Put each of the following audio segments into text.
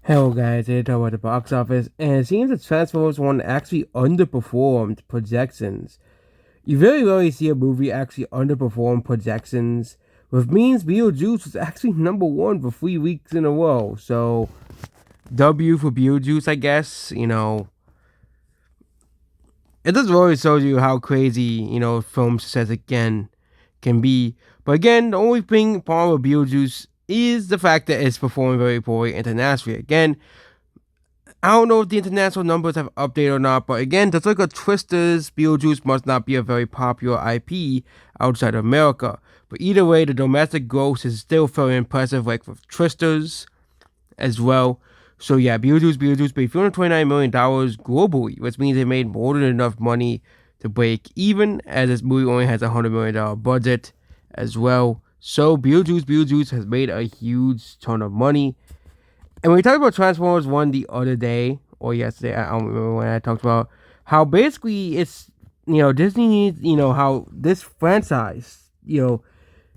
Hello guys, here to talk about the box office, and it seems that Transformers 1 actually underperformed projections. You very rarely see a movie actually underperform projections, which means Beetlejuice was actually number one for 3 weeks in a row. So, W for Beetlejuice, I guess. It just really shows you how crazy, film success again can be. But again, the only problem with Beetlejuice is the fact that it's performing very poorly internationally. Again, I don't know if the international numbers have updated or not, but again, just like a Twisters, Beetlejuice must not be a very popular IP outside of America. But either way, the domestic gross is still fairly impressive, like with Twisters as well. So yeah, Beetlejuice made $329 million globally, which means they made more than enough money to break even, as this movie only has a $100 million budget as well. So Beetlejuice has made a huge ton of money. And we talked about Transformers 1 the other day, or yesterday, I don't remember when I talked about how basically it's, Disney needs, how this franchise,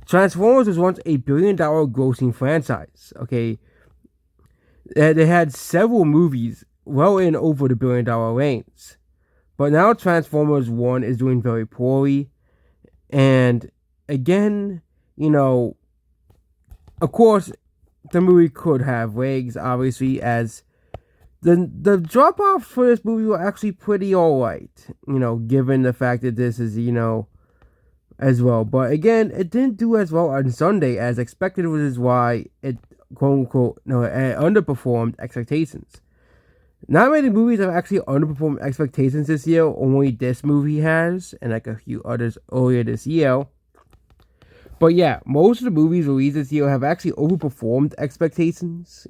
Transformers was once a $1 billion grossing franchise, okay? They had several movies well in over the $1 billion range. But now Transformers 1 is doing very poorly. And again, of course, the movie could have legs, obviously, as the drop offs for this movie were actually pretty alright, given the fact that this is, as well. But again, it didn't do as well on Sunday as expected, which is why it quote unquote it underperformed expectations. Not many movies have actually underperformed expectations this year. Only this movie has, and like a few others earlier this year. But yeah, most of the movies released this year have actually overperformed expectations.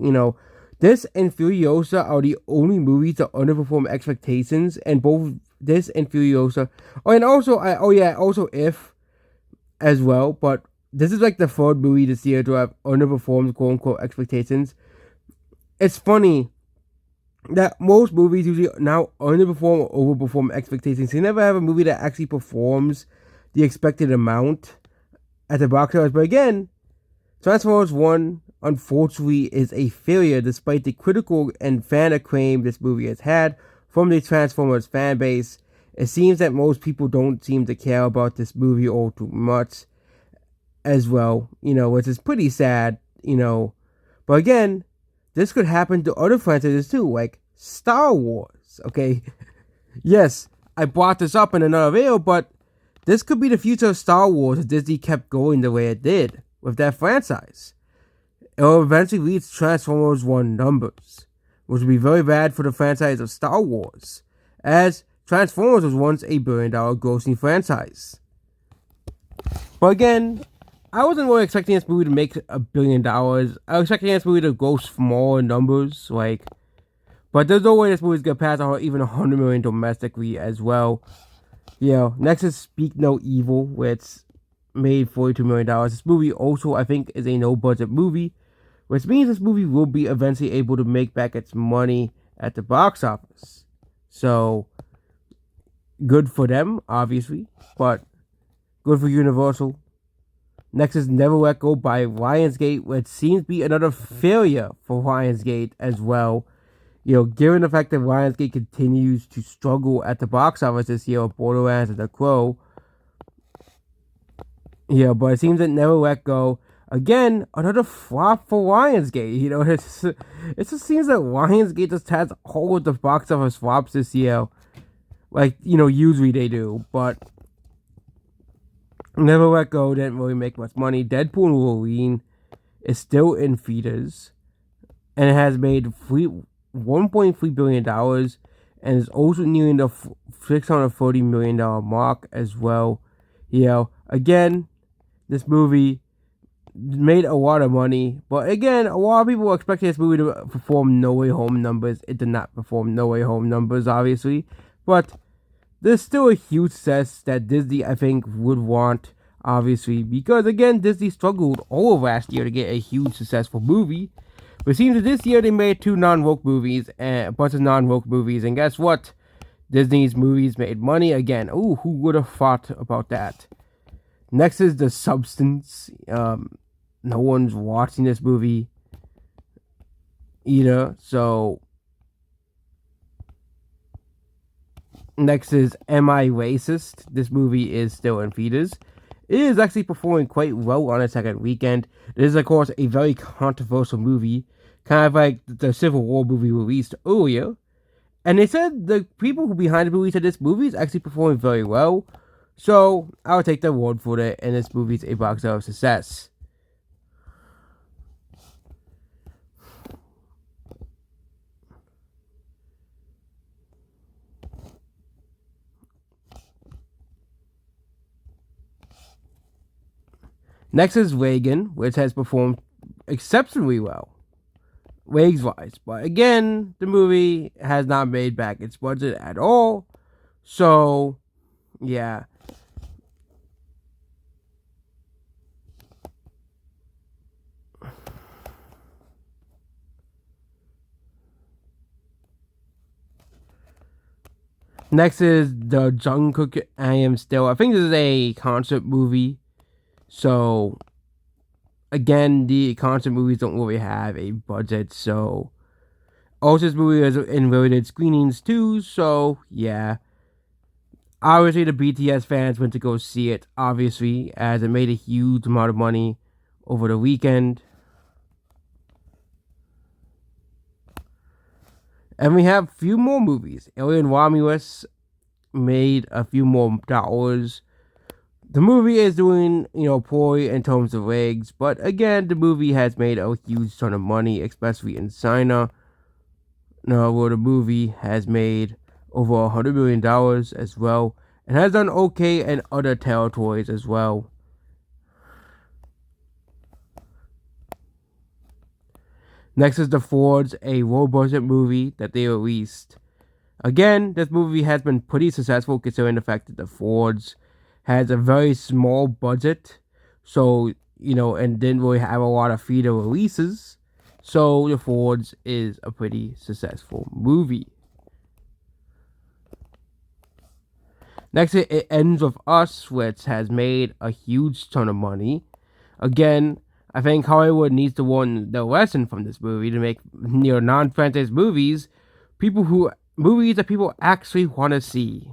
This and Furiosa are the only movies that underperform expectations, and both this and Furiosa, and also also If as well. But this is like the third movie this year to have underperformed quote unquote expectations. It's funny that most movies usually now underperform or overperform expectations. You never have a movie that actually performs the expected amount at the box office. But again, Transformers 1, unfortunately, is a failure despite the critical and fan acclaim this movie has had from the Transformers fan base. It seems that most people don't seem to care about this movie all too much as well, which is pretty sad, But again, this could happen to other franchises too, like Star Wars, okay? Yes, I brought this up in another video, but this could be the future of Star Wars if Disney kept going the way it did with that franchise. It will eventually reach Transformers 1 numbers, which would be very bad for the franchise of Star Wars, as Transformers was once a $1 billion grossing franchise. But again, I wasn't really expecting this movie to make $1 billion. I was expecting this movie to go smaller numbers, but there's no way this movie's gonna pass even 100 million domestically as well. Next is Speak No Evil, which made $42 million. This movie also, I think, is a no-budget movie, which means this movie will be eventually able to make back its money at the box office. So, good for them, obviously, but good for Universal. Next is Never Let Go by Lionsgate, which seems to be another failure for Lionsgate as well. Given the fact that Lionsgate continues to struggle at the box office this year with Borderlands and The Crow. But it seems that Never Let Go, again, another flop for Lionsgate. It just seems that Lionsgate just has all of the box office flops this year. Usually they do, but Never Let Go didn't really make much money. Deadpool and Wolverine is still in theaters, and it has made $1.3 billion and is also nearing the $630 million mark as well. Again, this movie made a lot of money, but again, a lot of people were expecting this movie to perform No Way Home numbers. It did not perform No Way Home numbers, obviously, but there's still a huge success that Disney, I think, would want, obviously, because again, Disney struggled all of last year to get a huge successful movie. But it seems that this year they made two non-woke movies, and a bunch of non-woke movies, and guess what? Disney's movies made money again. Ooh, who would have thought about that? Next is The Substance. No one's watching this movie. either. So next is Am I Racist? This movie is still in theaters. It is actually performing quite well on its second weekend. It is, of course, a very controversial movie, kind of like the Civil War movie released earlier. And they said the people who behind the movie said this movie is actually performing very well. So I'll take their word for it, and this movie's a box office success. Next is Reagan, which has performed exceptionally well, ratings wise. But again, the movie has not made back its budget at all. So, yeah. Next is the Jungkook I Am Still. I think this is a concert movie. So, again, the concert movies don't really have a budget. So, also, this movie is in limited screenings too. So, yeah. Obviously, the BTS fans went to go see it, obviously, as it made a huge amount of money over the weekend. And we have a few more movies. Alien Romulus made a few more dollars. The movie is doing, poorly in terms of legs, but again, the movie has made a huge ton of money, especially in China. Where the movie has made over $100 million as well, and has done okay in other territories as well. Next is The Fords, a low-budget movie that they released. Again, this movie has been pretty successful considering the fact that The Fords has a very small budget, so, and didn't really have a lot of theater releases. So, The Fords is a pretty successful movie. Next, It Ends With Us, which has made a huge ton of money. Again, I think Hollywood needs to learn the lesson from this movie to make non-franchise movies, movies that people actually want to see.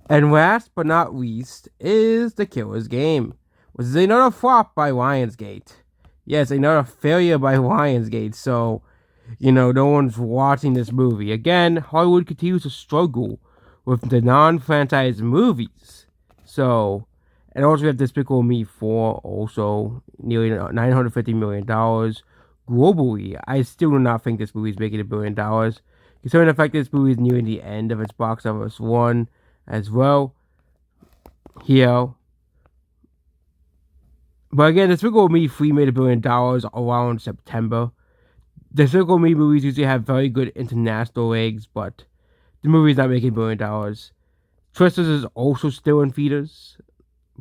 And last but not least is The Killer's Game, which is another flop by Lionsgate. Yes, another failure by Lionsgate. So, no one's watching this movie. Again, Hollywood continues to struggle with the non-franchise movies. So, and also we have Despicable Me 4, also nearly $950 million globally. I still do not think this movie is making $1 billion, considering the fact that this movie is nearing the end of its box office run as well. Here. But again, Despicable Me 3 made $1 billion around September. The Despicable Me movies usually have very good international legs, but the movie is not making $1 billion. Twisters is also still in theaters,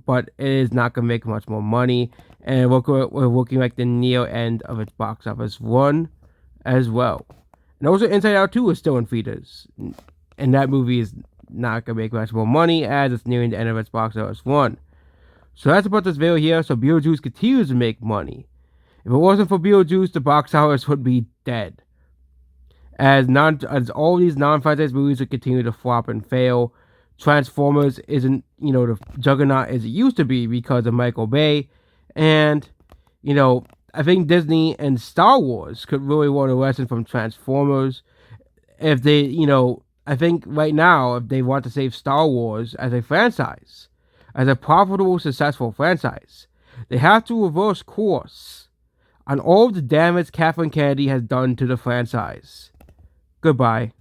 but it is not going to make much more money. And we're looking like the near end of its box office run as well. And also Inside Out 2 is still in theaters. And that movie is not going to make much more money as it's nearing the end of its box office run. So that's about this video here. So Beetlejuice continues to make money. If it wasn't for Beetlejuice, the box office would be dead. As all these non-franchise movies would continue to flop and fail. Transformers isn't, the juggernaut as it used to be because of Michael Bay. And, I think Disney and Star Wars could really learn a lesson from Transformers. If they, I think right now, if they want to save Star Wars as a franchise, as a profitable, successful franchise, they have to reverse course on all of the damage Kathleen Kennedy has done to the franchise. Goodbye.